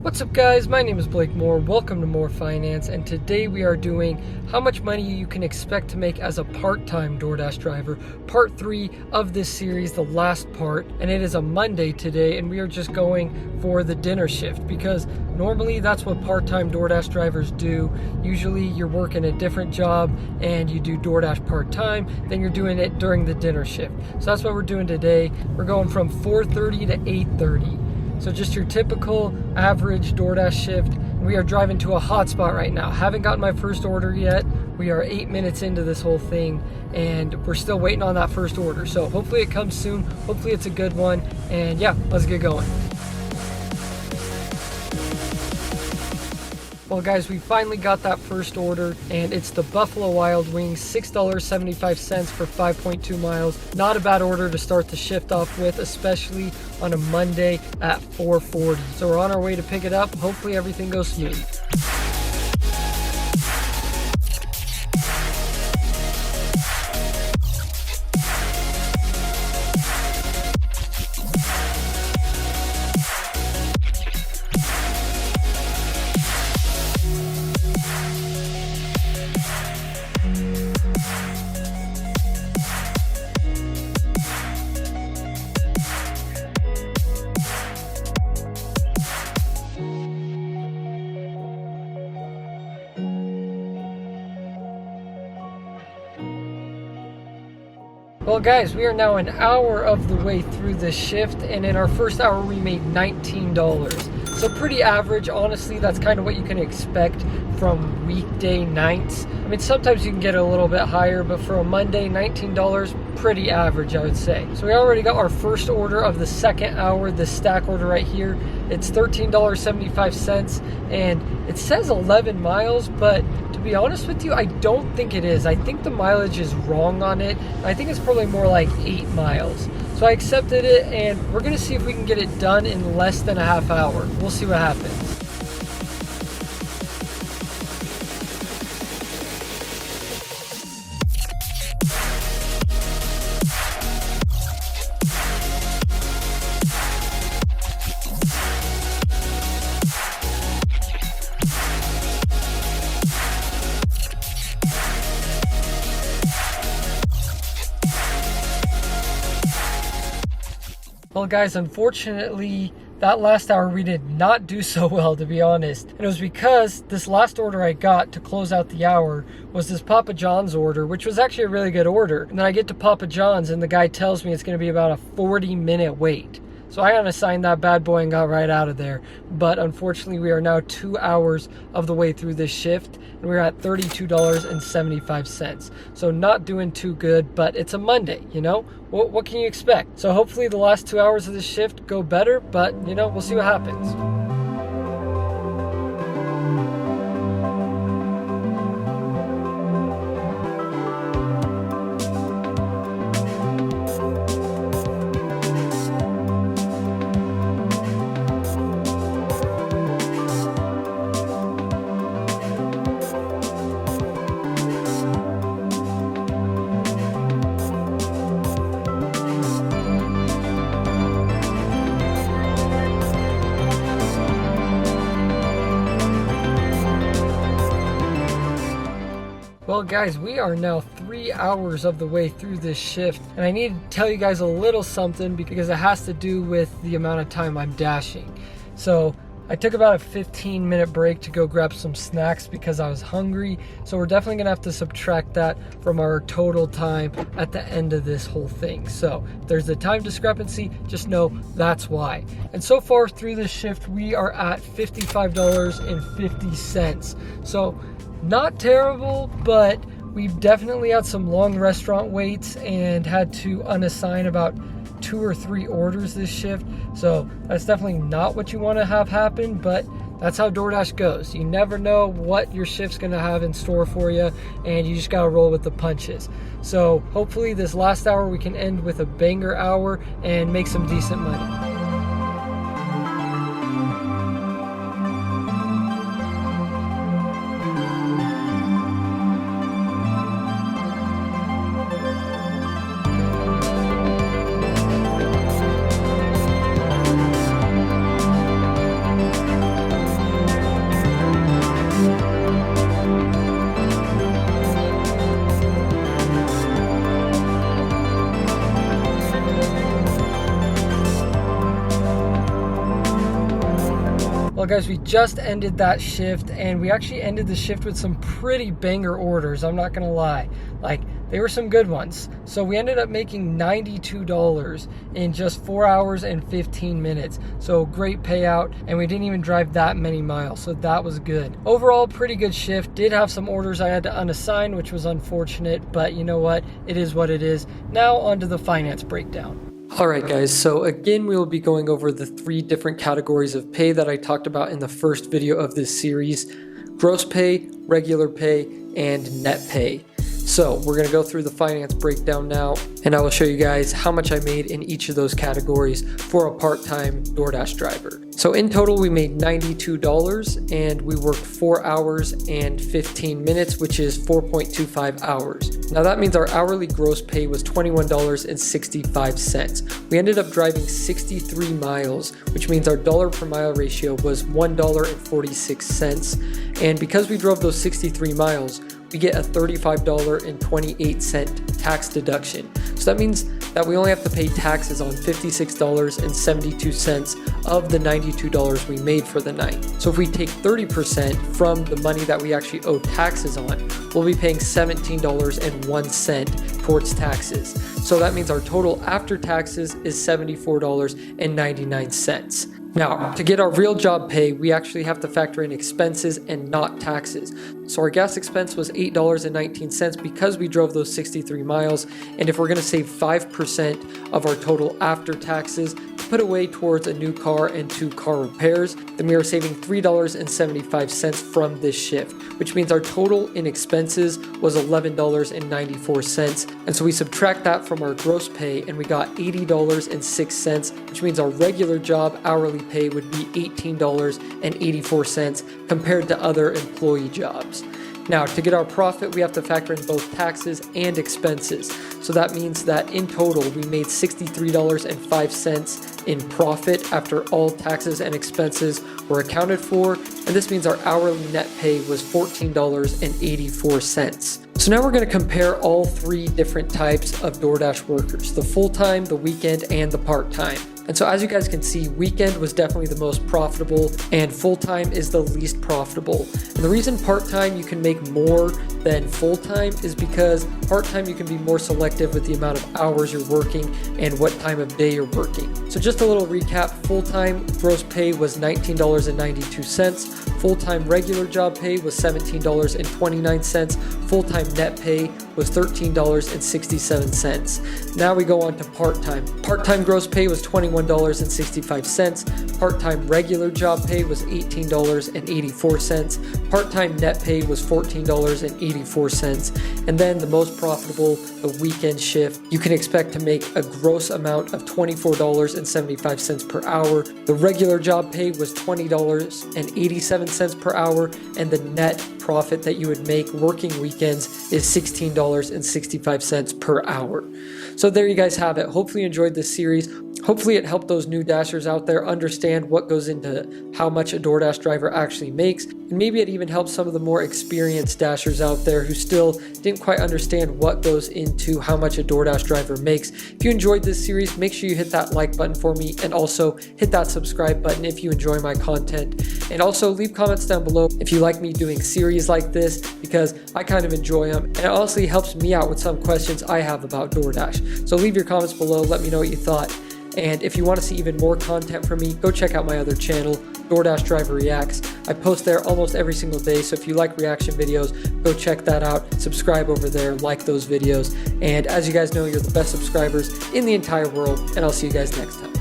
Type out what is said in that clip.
What's up guys, my name is Blake Moore, welcome to More Finance, and today we are doing how much money you can expect to make as a part-time DoorDash driver, part 3 of this series, the last part, and it is a Monday today, and we are just going for the dinner shift because normally that's what part-time DoorDash drivers do. Usually you're working a different job and you do DoorDash part-time, then you're doing it during the dinner shift. So that's what we're doing today. We're going from 4:30 to 8:30. So just your typical average DoorDash shift. We are driving to a hotspot right now. Haven't gotten my first order yet. We are 8 minutes into this whole thing and we're still waiting on that first order. So hopefully it comes soon. Hopefully it's a good one. And yeah, let's get going. Well guys, we finally got that first order and it's the Buffalo Wild Wings, $6.75 for 5.2 miles. Not a bad order to start the shift off with, especially on a Monday at 4:40. So we're on our way to pick it up. Hopefully everything goes smooth. Well guys, we are now an hour of the way through this shift, and in our first hour we made $19. So pretty average, honestly. That's kind of what you can expect from weekday nights. I mean, sometimes you can get a little bit higher, but for a Monday, $19, pretty average, I would say. So we already got our first order of the second hour, the stack order right here. It's $13.75, and it says 11 miles, but to be honest with you, I don't think it is. I think the mileage is wrong on it. I think it's probably more like 8 miles. So I accepted it, and we're gonna see if we can get it done in less than a half hour. We'll see what happens. Well guys, unfortunately, that last hour we did not do so well, to be honest. And it was because this last order I got to close out the hour was this Papa John's order, which was actually a really good order. And then I get to Papa John's and the guy tells me it's gonna be about a 40-minute wait. So I unassigned that bad boy and got right out of there. But unfortunately, we are now 2 hours of the way through this shift, and we're at $32.75. So not doing too good, but it's a Monday, you know? What can you expect? So hopefully the last 2 hours of this shift go better, but you know, we'll see what happens. Well guys, we are now 3 hours of the way through this shift, and I need to tell you guys a little something because it has to do with the amount of time I'm dashing. So I took about a 15-minute break to go grab some snacks because I was hungry, so we're definitely gonna have to subtract that from our total time at the end of this whole thing. So if there's a time discrepancy, just know that's why. And so far through this shift, we are at $55.50. So not terrible, but we've definitely had some long restaurant waits and had to unassign about 2 or 3 orders this shift. So that's definitely not what you want to have happen, but that's how DoorDash goes. You never know what your shift's gonna have in store for you, and you just gotta roll with the punches. So hopefully this last hour we can end with a banger hour and make some decent money. Well guys, we just ended that shift, and we actually ended the shift with some pretty banger orders, I'm not gonna lie. Like, they were some good ones. So we ended up making $92 in just 4 hours and 15 minutes. So great payout, and we didn't even drive that many miles, so that was good. Overall, pretty good shift. Did have some orders I had to unassign, which was unfortunate, but you know what? It is what it is. Now onto the finance breakdown. Alright guys, so again we will be going over the 3 different categories of pay that I talked about in the first video of this series: gross pay, regular pay, and net pay. So we're going to go through the finance breakdown now, and I will show you guys how much I made in each of those categories for a part-time DoorDash driver. So in total we made $92, and we worked 4 hours and 15 minutes, which is 4.25 hours. Now that means our hourly gross pay was $21.65. We ended up driving 63 miles, which means our dollar per mile ratio was $1.46. And because we drove those 63 miles, we get a $35.28 tax deduction. So that means that we only have to pay taxes on $56.72 of the $92 we made for the night. So if we take 30% from the money that we actually owe taxes on, we'll be paying $17.01 towards taxes. So that means our total after taxes is $74.99. Now, to get our real job pay, we actually have to factor in expenses and not taxes. So our gas expense was $8.19 because we drove those 63 miles. And if we're going to save 5% of our total after taxes to put away towards a new car and 2 car repairs, then we are saving $3.75 from this shift, which means our total in expenses was $11.94. And so we subtract that from our gross pay, and we got $80.06, which means our regular job hourly pay would be $18.84 compared to other employee jobs. Now, to get our profit, we have to factor in both taxes and expenses. So that means that in total, we made $63.05 in profit after all taxes and expenses were accounted for. And this means our hourly net pay was $14.84. So now we're going to compare all 3 different types of DoorDash workers: the full-time, the weekend, and the part-time. And so as you guys can see, weekend was definitely the most profitable, and full-time is the least profitable. And the reason part-time you can make more than full-time is because part-time you can be more selective with the amount of hours you're working and what time of day you're working. So just a little recap: full-time gross pay was $19.92, full-time regular job pay was $17.29, full-time net pay was $13.67. Now we go on to part-time. Part-time gross pay was $21.65. Part-time regular job pay was $18.84. Part-time net pay was $14.84. And then the most profitable, the weekend shift, you can expect to make a gross amount of $24.75 per hour. The regular job pay was $20.87 per hour, and the net profit that you would make working weekends is $16.65 per hour. So there you guys have it. Hopefully you enjoyed this series. Hopefully it helped those new Dashers out there understand what goes into how much a DoorDash driver actually makes. And maybe it even helps some of the more experienced Dashers out there who still didn't quite understand what goes into how much a DoorDash driver makes. If you enjoyed this series, make sure you hit that like button for me, and also hit that subscribe button if you enjoy my content. And also leave comments down below if you like me doing series like this, because I kind of enjoy them, and it honestly helps me out with some questions I have about DoorDash. So leave your comments below, let me know what you thought. And if you want to see even more content from me, go check out my other channel, DoorDash Driver Reacts. I post there almost every single day, so if you like reaction videos, go check that out. Subscribe over there, like those videos. And as you guys know, you're the best subscribers in the entire world, and I'll see you guys next time.